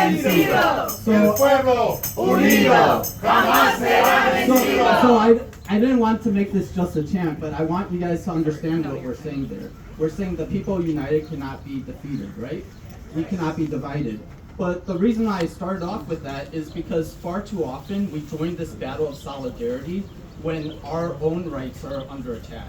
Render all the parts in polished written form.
vencido. El pueblo unido jamás será vencido. So I didn't want to make this just a chant, but I want you guys to understand what we're saying there. We're saying the people united cannot be defeated, right? We cannot be divided. But the reason I started off with that is because far too often we join this battle of solidarity when our own rights are under attack.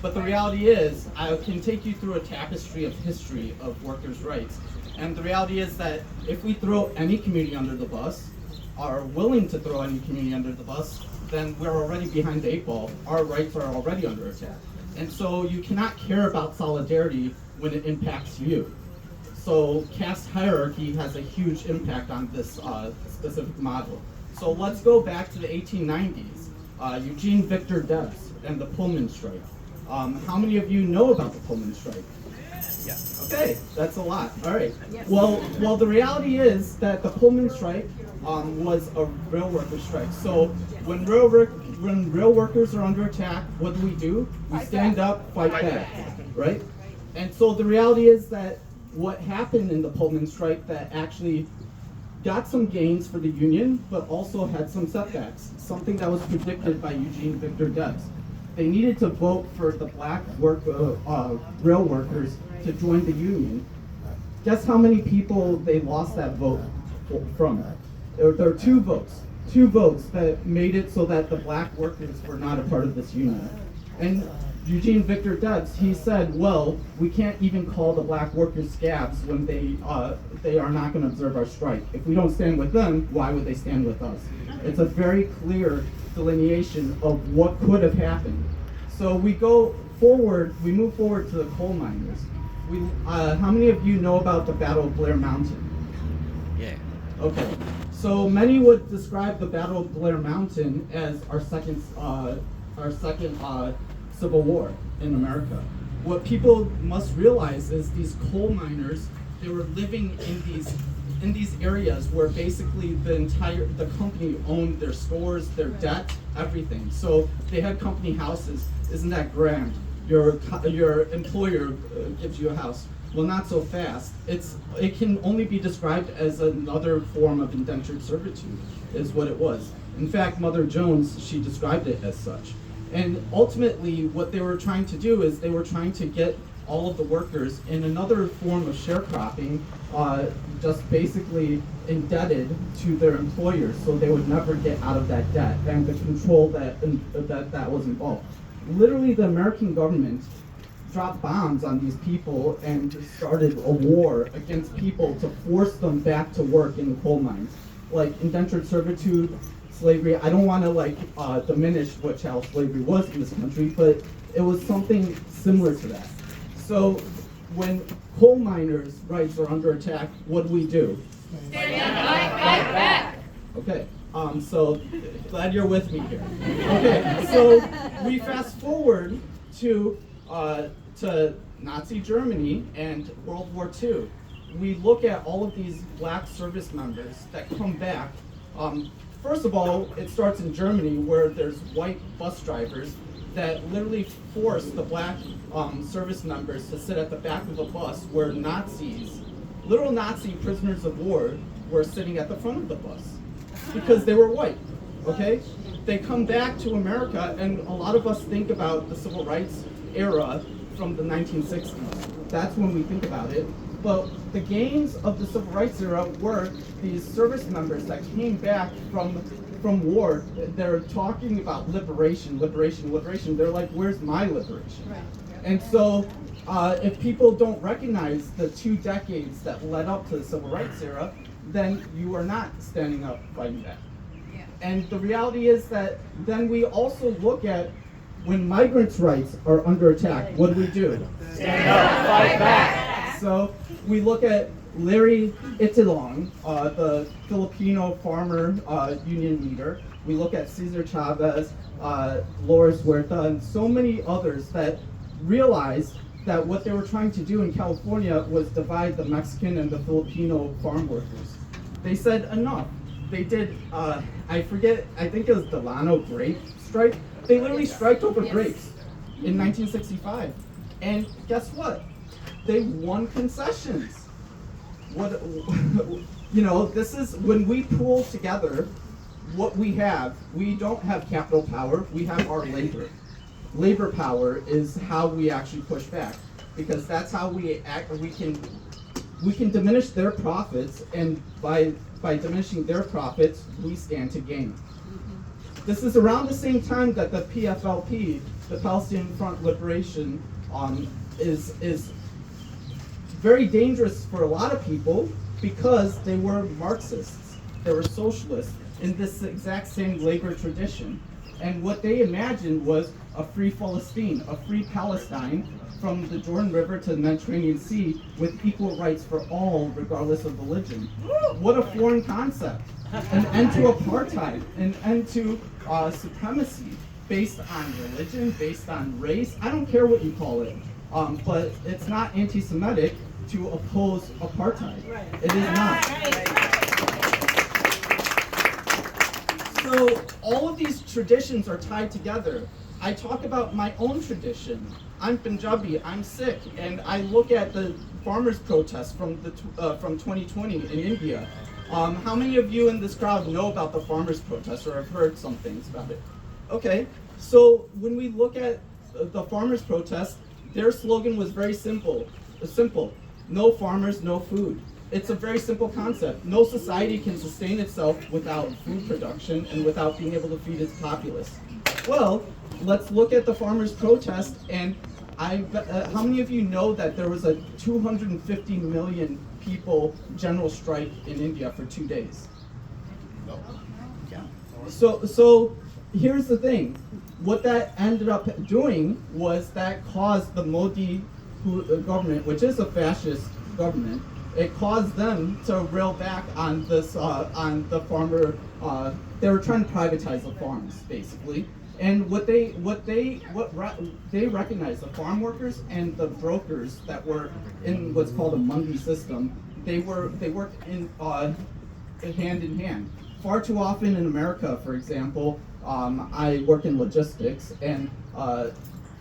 But the reality is, I can take you through a tapestry of history of workers' rights. And the reality is that if we throw any community under the bus, are willing to throw any community under the bus, then we're already behind the 8 ball. Our rights are already under attack. And so you cannot care about solidarity when it impacts you. So caste hierarchy has a huge impact on this specific model. So let's go back to the 1890s. Eugene Victor Debs and the Pullman strike. How many of you know about the Pullman strike? Yeah. Okay, that's a lot. All right. Yes. Well, the reality is that the Pullman strike was a rail worker strike. So when rail workers are under attack, what do? We stand up, fight back, right? And so the reality is that what happened in the Pullman strike that actually got some gains for the union, but also had some setbacks, something that was predicted by Eugene Victor Debs. They needed to vote for the black rail workers to join the union. Guess how many people they lost that vote from? There are two votes that made it so that the black workers were not a part of this union. And Eugene Victor Debs, he said, well, we can't even call the black workers scabs when they are not going to observe our strike. If we don't stand with them, why would they stand with us? It's a very clear delineation of what could have happened. So we move forward to the coal miners. How many of you know about the Battle of Blair Mountain? Yeah. Okay. So many would describe the Battle of Blair Mountain as our second Civil War in America. What people must realize is these coal miners, they were living in these areas where basically the company owned their stores, their debt, everything. So they had company houses. Isn't that grand? Your employer gives you a house. Well, not so fast. It can only be described as another form of indentured servitude, is what it was. In fact, Mother Jones, she described it as such. And ultimately, what they were trying to do is they were trying to get all of the workers in another form of sharecropping, just basically indebted to their employers, so they would never get out of that debt and the control that was involved. Literally, the American government dropped bombs on these people and started a war against people to force them back to work in the coal mines. Like indentured servitude, slavery. I don't want to diminish what chattel slavery was in this country, but it was something similar to that. So when coal miners' rights are under attack, what do? Stand up, fight back. Okay. So glad you're with me here. Okay. So we fast forward to Nazi Germany and World War II. We look at all of these black service members that come back. First of all, it starts in Germany where there's white bus drivers that literally force the black service members to sit at the back of a bus where literal Nazi prisoners of war were sitting at the front of the bus because they were white, okay? They come back to America, and a lot of us think about the civil rights era from the 1960s. That's when we think about it. But the gains of the civil rights era were these service members that came back from war. They're talking about liberation. They're like, where's my liberation? Right. And so if people don't recognize the 2 decades that led up to the civil rights era, then you are not standing up fighting back. Yeah. And the reality is that then we also look at when migrants' rights are under attack, what do? Stand up, fight back. So we look at Larry Itilong, the Filipino farmer union leader. We look at Cesar Chavez, Loris Huerta, and so many others that realized that what they were trying to do in California was divide the Mexican and the Filipino farm workers. They said enough. They did, I think it was Delano grape strike. They literally striked over grapes in 1965. And guess what? They won concessions. You know, this is when we pool together what we have. We don't have capital power, we have our labor. Labor power is how we actually push back, because that's how we act. We can diminish their profits, and by diminishing their profits, we stand to gain. This is around the same time that the PFLP, the Palestinian Front Liberation, is very dangerous for a lot of people, because they were Marxists, they were socialists in this exact same labor tradition. And what they imagined was a free Palestine, a free Palestine from the Jordan River to the Mediterranean Sea with equal rights for all, regardless of religion. What a foreign concept. An end to apartheid, an end to supremacy based on religion, based on race. I don't care what you call it, but it's not anti-Semitic to oppose apartheid. It is not. So all of these traditions are tied together. I talk about my own tradition. I'm Punjabi, I'm Sikh, and I look at the farmers' protests from 2020 in India. How many of you in this crowd know about the farmers' protests or have heard some things about it? Okay, so when we look at the farmers' protests, their slogan was very simple. No farmers, no food. It's a very simple concept. No society can sustain itself without food production and without being able to feed its populace. Well, let's look at the farmers' protest, and how many of you know that there was a 250 million people general strike in India for 2 days? No. Yeah. So here's the thing. What that ended up doing was that caused the Modi government, which is a fascist government, it caused them to rail back on this, on the farmer. They were trying to privatize the farms, basically. And what they recognized, the farm workers and the brokers that were in what's called a mundi system, they worked in hand in hand. Far too often in America, for example, I work in logistics, and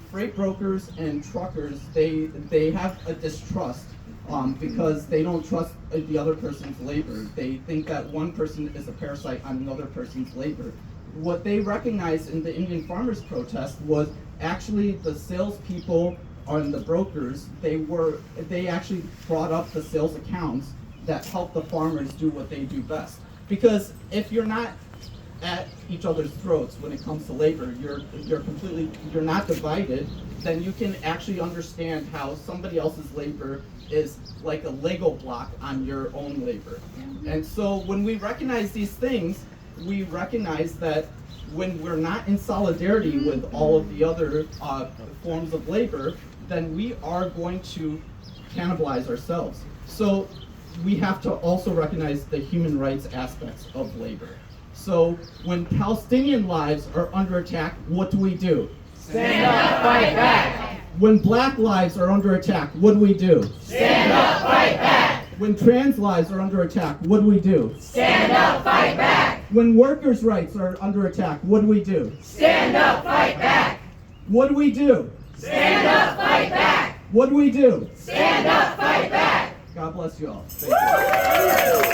freight brokers and truckers, they have a distrust because they don't trust the other person's labor. They think that one person is a parasite on another person's labor. What they recognized in the Indian farmers' protest was actually the salespeople and the brokers. They actually brought up the sales accounts that help the farmers do what they do best. Because if you're not at each other's throats when it comes to labor, you're not divided, then you can actually understand how somebody else's labor is like a Lego block on your own labor. And so when we recognize these things, we recognize that when we're not in solidarity with all of the other forms of labor, then we are going to cannibalize ourselves. So we have to also recognize the human rights aspects of labor. So when Palestinian lives are under attack, what do? Stand up, fight back. When black lives are under attack, what do? Stand up, fight back. When trans lives are under attack, what do? Stand up, fight back. When workers' rights are under attack, what do? Stand up, fight back. What do? Stand up, fight back. What do? Stand up, fight back. God bless you all. Thank you.